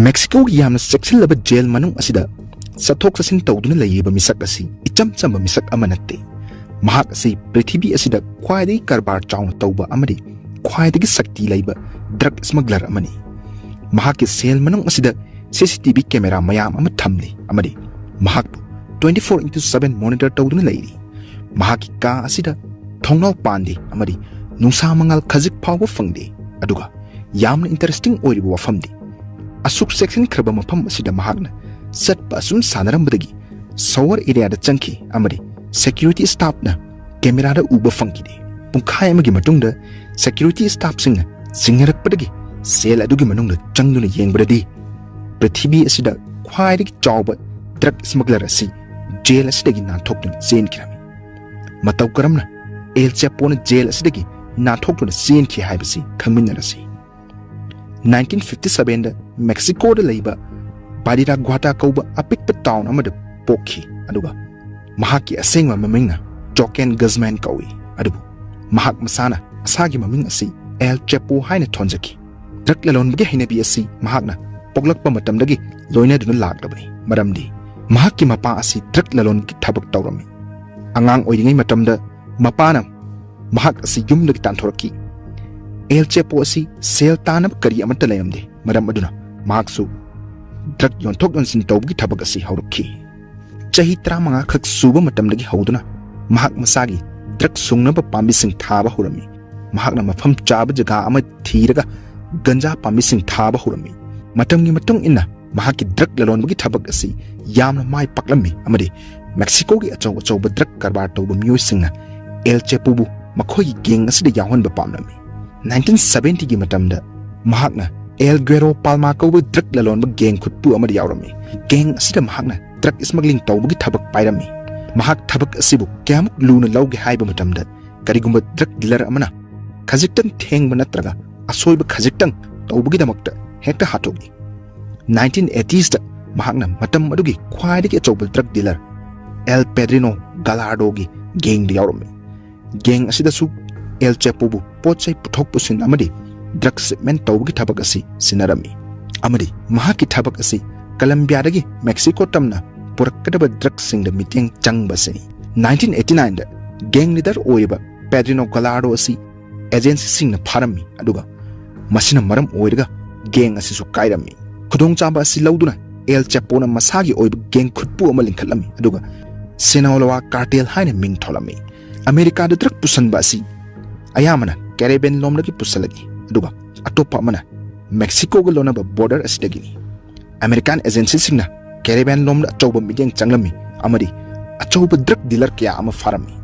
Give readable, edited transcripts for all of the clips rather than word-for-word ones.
Mexico yamna seksilaba jail manung asida sathok sasin tawduna layeba misak asi icham chamba misak amanatte mahak asi prithibi asida khwaidai karbar chauna tawba amadi khwaidagi sakti layba drug smuggler amani mahak sel manung asida CCTV camera mayam ama thamli amadi mahak 24/7 monitor tawduna layri mahak ka asida thongnau pandi amadi nungsa mangal khazik phawa fangde aduga yamna interesting oiriba wafamdi asuk section khraba mafam asida mahakna satpa asum sanaram-badagi sawar area da changki amadi security staff na camera da uba fangkide pungkhai amagi matungda security staff singna singharak-padagi sel adugi manungda changduna yengbadadi prithibi asida khwaidagi chawba drug smuggler asi jail asidagi Nanthoktuna chenkirami mataw karamna El Chapo na jail asidagi Nanthoktuna chenkhi haibasi khangminarasi 1957 da Mexico da leiba Badira Guata kauba apikpa town amada pokhi aduga mahaki asengwa mamingna Joaquín Guzmán kawi adubu mahak masana asagi maming asi El Chapo haina thonjaki drug lalon bagi hinabi asi mahakna poglakpa matamdagi loina duna laglabani maramdi mahaki mapa asi drug lalon ki thabak tawrami angang oiringai matamda mapana mahak asi yumdagi tanthoraki El Chapo asi sel tanab kari amata layamde maram aduna mahaksu drug yonthok yonsin tawbagi thabak asi hawrukhi chahi 35 khak suba matamdagi hawduna mahak masagi drug sungnaba pambising thaba hurami mahakna mafam chaba jaga ama thiraga ganja pambising thaba hurami matamgi matung inna mahaki drug lalonbagi thabak asi yamna mai paklami amadi Mexico gi achaw drug karbar tawba miyosingna El Chapo bu makhoi geng asida yahon ba pamlami 1970 gi matamda mahakna El Guero Palma kauba drug lalonba geng khutpu amadi yawrami geng asida mahakna drug smuggling tawbagi thabak pairami mahak thabak asibu kyamuk luna lawge haiba matamda karigumba drug dealer amana khajiktan thengba natraga asoiba khajiktan tawbagi damakta hekta hatogi 1980s da mahakna matam adugi khwaidagi achawba drug dealer El Padrino Gallardo gi geng de yawrami geng asida su El Chapo bu pochai puthok pusin amadi drug shipment tawbagi thabak asi sinarami amadi mahaki thabak asi Colombia dagi Mexico tamna purakadaba drug sing da meeting changba se 1989 da gang leader oiba Padrino Gallardo asi agency sing na pharami aduga masina maram oirga gang asi su kairami khudong chamba asi lauduna El Chapo na masagi oiba gang khutpu ama linkhatlami aduga Sinaloa Cartel haina ming tholami America da drug pusanba asi ayamana Caribbean lomdagi pusalagi aduga atopa amana Mexico ga lonaba border asidagini American agency singna Caribbean lomda achawba midyang changlami amadi achawba drug dealer kya ama farami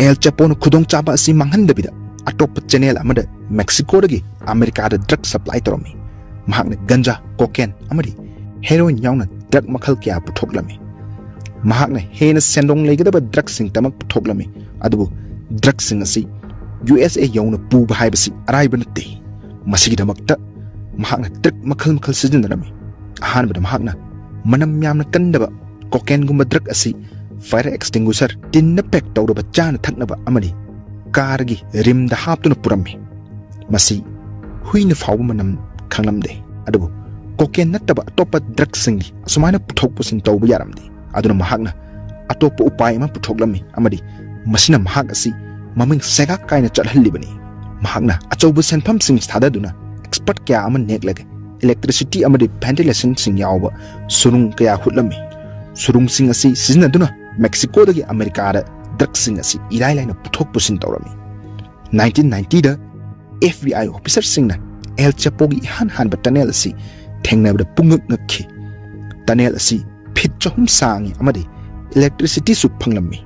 El Chapo na khudong chaba asi manghandabida atopa channel amada Mexico dagi America da drug supply torami mahakna ganja cocaine amadi heroin yauna drug makhal kya puthoklami mahakna hena sendong legidaba drug sing tamak puthoklami adubu drug sing asi USA yauna puba haibasi araiba natte masigi damakta mahakna drug makhal sijinarami ahanbada mahakna manam yamna kandaba cocaine gumba drug asi fire extinguisher tinna pack tawraba chana thaknaba amadi kargi rim da haptuna purami masi huina fawba manam khanglamde adubu cocaine nattaba atopa drug singi asumana puthok pusin tawba yaramde aduna mahakna atopa upay ma puthoklami amadi masina mahak asi maming sega kaina chalhallibani mahakna achawba senpham sing thadaduna expert kya ama neklage electricity amadi ventilation sing yawba surung kaya hutlami surung sing asi sizinaduna Mexico dagi America da drug sing asi ilaina puthok pusin tawrami 1990 da FBI officer singna El Chapo gi han tunnel asi thengnabda pungak ngakhi tunnel asi phit chahum sangi amadi electricity su phanglammi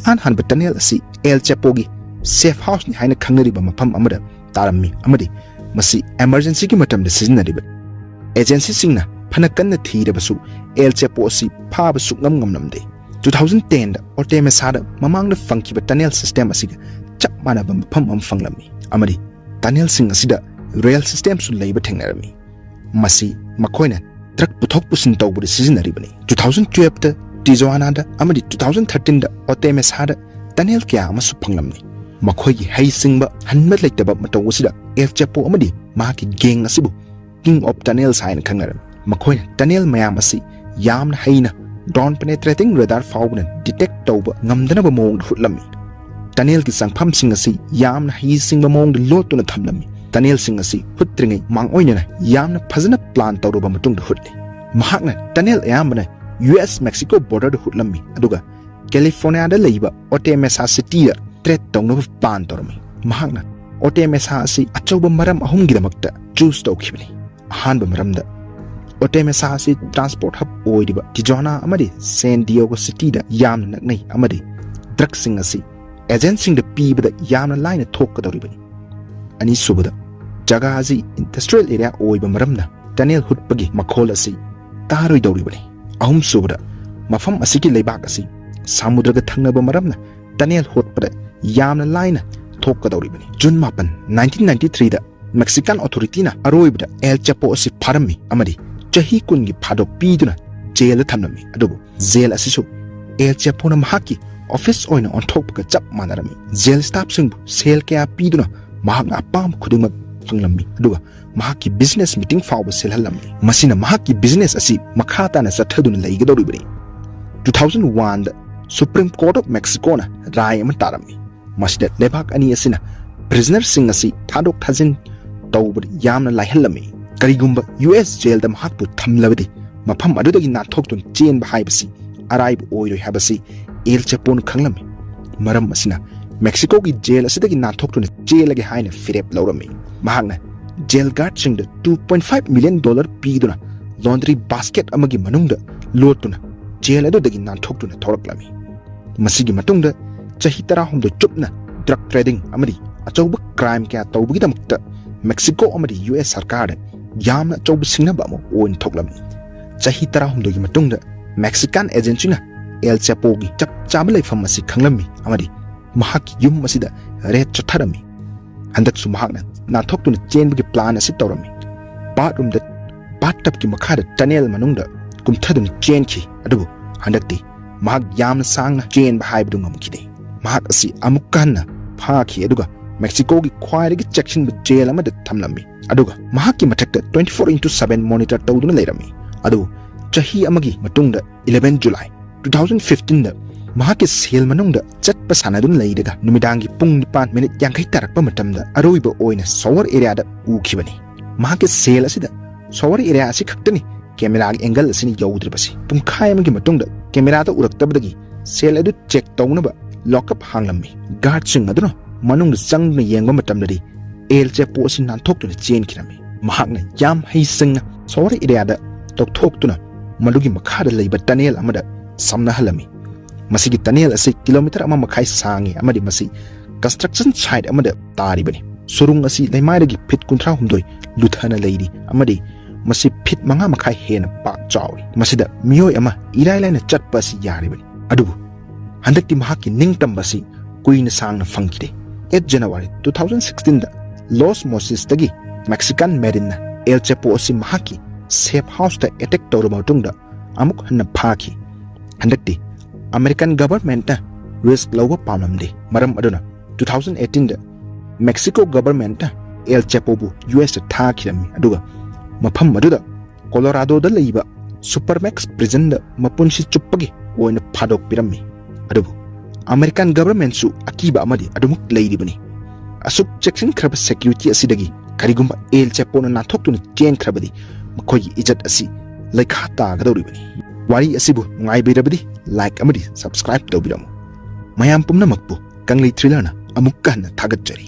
han tunnel asi El Chapo gi safe house ni haina khangnariba mafam amada tarammi amadi masi emergency ki matam de sizinariba agency singna phanakanna thirabasu El Chapo asi phaba sukngam ngamnamde 2010 da Ortemesa da mamangda fangkiba tunnel system asiga chap manaba mafam am fanglammi amadi tunnel sing asida rail system su leiba thengnarami masi makoina truck puthok pusin tawbudi sizinaribani 2012 da Tijuana da amadi 2013 da Ortemesa da tunnel kya ama su phanglamni makhoi hai singba hanma leitaba matawsida El Chapo amadi mahaki gang asibu king of tunnel sign khangaram ꯃꯈꯣꯏꯅ tunnel ꯃꯌꯥꯝ ꯑꯁꯤ ꯌꯥꯝꯅ ꯍꯩꯅ drone ꯄꯦꯅꯦꯇ꯭ꯔꯦꯇꯤꯡ ꯔꯦꯗꯥꯔ ꯐꯥꯎꯕꯅ detect ꯇꯧꯕ ꯉꯝꯗꯅꯕ ꯃꯑꯣꯡꯗ ꯍꯨꯠꯂꯝꯃꯤ ꯇꯅꯦꯜꯒꯤ ꯆꯪꯐꯝꯁꯤꯡ ꯑꯁꯤ ꯌꯥꯝꯅ ꯍꯩꯁꯤꯡꯕ ꯃꯑꯣꯡꯗ ꯂꯣꯠꯇꯨꯅ ꯊꯝꯂꯝꯃꯤ ꯇꯅꯦꯜꯁꯤꯡ ꯑꯁꯤ ꯍꯨꯠꯇ꯭ꯔꯤꯉꯩ ꯃꯥꯡꯑꯣꯏꯅꯅ ꯌꯥꯝꯅ ꯐꯖꯅ ꯄ꯭ꯂꯥꯟ ꯇꯧꯔꯕ ꯃꯇꯨꯡꯗ ꯍꯨꯠꯂꯤ ꯃꯍꯥꯛꯅ ꯇꯅꯦꯜ ꯑꯌꯥꯝꯕꯅ US ꯃꯦꯛꯁꯤꯀꯣ ꯕꯣꯔꯗꯔꯗ ꯍꯨꯠꯂꯝꯃꯤ ꯑꯗꯨꯒ ꯀꯦꯂꯤꯐꯣꯔꯅꯤꯌꯥꯗ ꯂꯩꯕ ꯑꯣꯇꯦꯃꯦꯁꯥ ꯁꯤꯇꯤꯗ ꯇ꯭ꯔꯦꯠ ꯇꯧꯅꯕ ꯄ꯭ꯂꯥꯟ ꯇꯧꯔꯝꯃꯤ ꯃꯍꯥꯛꯅ ꯑꯣꯇꯦꯃꯦꯁꯥ ꯑꯁꯤ ꯑꯆꯧꯕ ꯃꯔꯝ ꯑꯍꯨꯝꯒꯤꯗꯃꯛꯇ ꯆꯨꯁ ꯇꯧꯈꯤꯕꯅꯤ ꯑꯍꯥꯟꯕ ꯃꯔꯝꯗ ꯑꯣꯇꯦꯃꯦꯁꯥ ꯑꯁꯤ ꯇ꯭ꯔꯥꯟꯁꯄꯣꯔꯠ ꯍꯕ ꯑꯣꯏꯔꯤꯕ ꯇꯤꯖꯣꯅꯥ ꯑꯃꯗꯤ ꯁꯦꯟ ꯗꯤꯌꯦꯒꯣ ꯁꯤꯇꯤꯗ ꯌꯥꯝꯅ ꯅꯛꯅꯩ ꯑꯃꯗꯤ ꯗ꯭ꯔꯒꯁꯤꯡ ꯑꯁꯤ ꯑꯦꯖꯦꯟꯠꯁꯤꯡꯗ ꯄꯤꯕꯗ ꯌꯥꯝꯅ ꯂꯥꯏꯅ ꯊꯣꯛꯀꯗꯧꯔꯤꯕꯅꯤ ꯑꯅꯤꯁꯨꯕꯗ ꯖꯒꯥ ꯑꯁꯤ ꯏꯟꯗꯁꯇ꯭ꯔꯤꯌꯦꯜ ꯑꯦꯔꯤꯌꯥ ꯑꯣꯏꯕ ꯃꯔꯝꯅ ꯇꯅꯦꯜ ꯍꯨꯠꯄꯒꯤ ꯃꯈꯣꯜ ꯑꯁꯤ ꯇꯥꯔꯣꯏꯗꯧꯔꯤꯕꯅꯤ ꯑꯍꯨꯝꯁꯨꯕꯗ ꯃꯐꯝ ꯑꯁꯤꯒꯤ ꯂꯩꯕꯥꯛ ꯑꯁꯤ ꯁꯃꯨꯗ꯭ꯔꯒ ꯊꯪꯅꯕ ꯃꯔꯝꯅ ꯇꯅꯦꯜ ꯍꯨꯠꯄꯗ ꯌꯥꯝꯅ ꯂꯥꯏꯅ ꯊꯣꯛꯀꯗꯧꯔꯤꯕꯅꯤ ꯖꯨꯟ 9, 1993ꯗ ꯃꯦꯛꯁꯤꯀꯥꯟ ꯑꯣꯊꯣꯔꯤꯇꯤꯅ ꯑꯔꯣꯏꯕꯗ ꯑꯦꯜ ꯆꯦꯄꯣ ꯑꯁꯤ ꯐꯥꯔꯝꯃꯤ ꯑꯃꯗꯤ ꯆꯍꯤ 10ꯒꯤ ꯐꯥꯗꯣꯛ ꯄꯤꯗꯨꯅ ꯖꯦꯜꯗ ꯊꯝꯂꯝꯃꯤ ꯑꯗꯨꯕꯨ ꯖꯦꯜ ꯑꯁꯤꯁꯨ ꯑꯦꯜ ꯆꯦꯄꯣꯅ ꯃꯍꯥꯛꯀꯤ ꯑꯣꯐꯤꯁ ꯑꯣꯏꯅ ꯑꯣꯟꯊꯣꯛꯄꯒ ꯆꯞ ꯃꯥꯟꯅꯔꯝꯃꯤ ꯖꯦꯜ ꯁ꯭ꯇꯥꯐꯁꯤꯡꯕꯨ ꯁꯦꯜ ꯀꯌꯥ ꯄꯤꯗꯨꯅ ꯃꯍꯥꯛꯅ ꯑꯄꯥꯝꯕ ꯈꯨꯗꯤꯡꯃꯛ ꯐꯪꯂꯝꯃꯤ ꯑꯗꯨꯒ ꯃꯍꯥꯛꯀꯤ ꯕꯤꯖꯤꯅꯦꯁ ꯃꯤꯇꯤꯡ ꯐꯥꯎꯕ ꯁꯤꯜꯍꯜꯂꯝꯃꯤ ꯃꯁꯤꯅ ꯃꯍꯥꯛꯀꯤ ꯕꯤꯖꯤꯅꯦꯁ ꯑꯁꯤ ꯃꯈꯥ ꯇꯥꯅ ꯆꯠꯊꯗꯨꯅ ꯂꯩꯒꯗꯧꯔꯤꯕꯅꯤ 2001ꯗ ꯁꯨꯄ꯭रीम कोर्ट ऑफ मेक्सिकोना राय अमा तारमी मसिदा लेबाक अनि असिना प्रिजनर सिंग असि थादोक थाजिन तौबद यामना लाइहल्लमी करिगुंबा US जेल द महाकपु थमलबदि मफम अदुदगी नाथोक्तुन चेन बहाइबसि अराइब ओइरोय हाबसि एल चेपोन खंगलमी मरम असिना मेक्सिको की जेल असिदगी नाथोक्तुन जेलगे हाइना फिरेप लौरमी महाकना जेल गार्ड सिंग द $2.5 million पीदुना लॉन्ड्री बास्केट अमगी मनुंगदा लोटुना जेल अदुदगी नाथोक्तुना थोरक्लमी मसिगी मतुंगदा चही 10 चुपना ड्रग ट्रेडिंग अमरी अचौब क्राइम क्या तौबगिदमक्ता मेक्सिको अमरी US सरकार यामना अचौब सिंगनबा अमो ओइन थोक्लमी चही 10 गी मतुंगदा मेक्सिकन एजेंसीना एल चेपोगी चप चाबा लेफम असि खंगलमी अमरी महाकी युम मसिदा रेट चथरमी हंदकसु महाकना नाथोक्तुना चेनबगी प्लान असि तौरमी बाथरूम द बाथटब की मखादा टनेल मनुंगदा कुमथदुना चेनखी अदुबु हंदकती महाक यामना सांगना चेन बहाइबदु ngamkide महाक असि अमुक्काना फाखी अदुगा मेक्सिको की ख्वाइदगी चेक्शन जेल अमदा थमलमी अदुगा महाकी मथक्ता 24/7 मॉनिटर तौदुना लेरमी अदु चही अमगी मतुंगदा 11 जुलाई 2015 दा महाकी सेल मनुंगदा चटपा सानादुना लेइदगा नुमिदांगी पुंग 9 मिनिट यांखै तारकपा मतमदा अरोइबा ओइना सोवर एरियादा उखिबनी महाकी सेल असिदा सोवर एरिया असि खक्तनी कैमरा एंगल असि यौद्रबसि पुंखाय अमगी मतुंगदा कैमरादा उरक्तबदगी सेल अदु चेक तौनबा लॉकअप हांगलमी गार्ड सिंग अदुना मनुंग संगना येंगबा मतमददी एल चेपो असि नानथोक्तुना चेनखिरमी महाकना याम हैसिंगना सोवर एरियादा तौथोक्तुना मदुगी मखादा लैबा टनेल अमदा समनहलमी मसिगी टनेल असि किलोमीटर अमा मखाइ सांगे अमदि मसि कंस्ट्रक्शन साइट अमदा तारिबनी सुरुंग असि लैमाइदगी फिट 39 लुथाना लैरी अमदि मसि फिट 5 मखाइ हेना पाक चाउरी मसिदा मियोय अमा इराइलाइना चटपा असि यारिबनी अदुबु हंदक्ति महाकी निंगतंबसि कुइना सांगना फंकिदे 8 जनवरी 2016 दा लॉस मोसिस तगी मेक्सिकन मेरिन एल चेपो असि महाकी सेफ हाउस दा अटैक तौरबा मतुंगदा अमुक हन्ना फाखी हंदक्ति अमेरिकन गवर्नमेंट ना रिस्क लौबा पामलमदे मरम अदुना 2018 दा मेक्सिको गवर्नमेंट ना एल चेपो बु US दा थाखिरमी अदुगा मफम अदुदा कोलोराडो दा लैबा सुपरमैक्स प्रिजन दा मपुनसि चुप्पगी ओइना फादोक पिरम्मी अदुबु अमेरिकन गवर्नमेंट सु अकीबा अमदि अदुमुक लैरिबनी असुक चेक्शन खरब सिक्योरिटी असिदगी करिगुंबा एल चेपोना नाथोक्तुना चेन खरबदी मखोगी इज्जत असि लैखा तागदौरिबनी वारी असिबु नुंगाइबिरबदी लाइक अमदि सब्सक्राइब तौबिरमु मयाम पुमनमकपु कंगली थ्रिलरना अमुक्का हन्ना थागतजरी।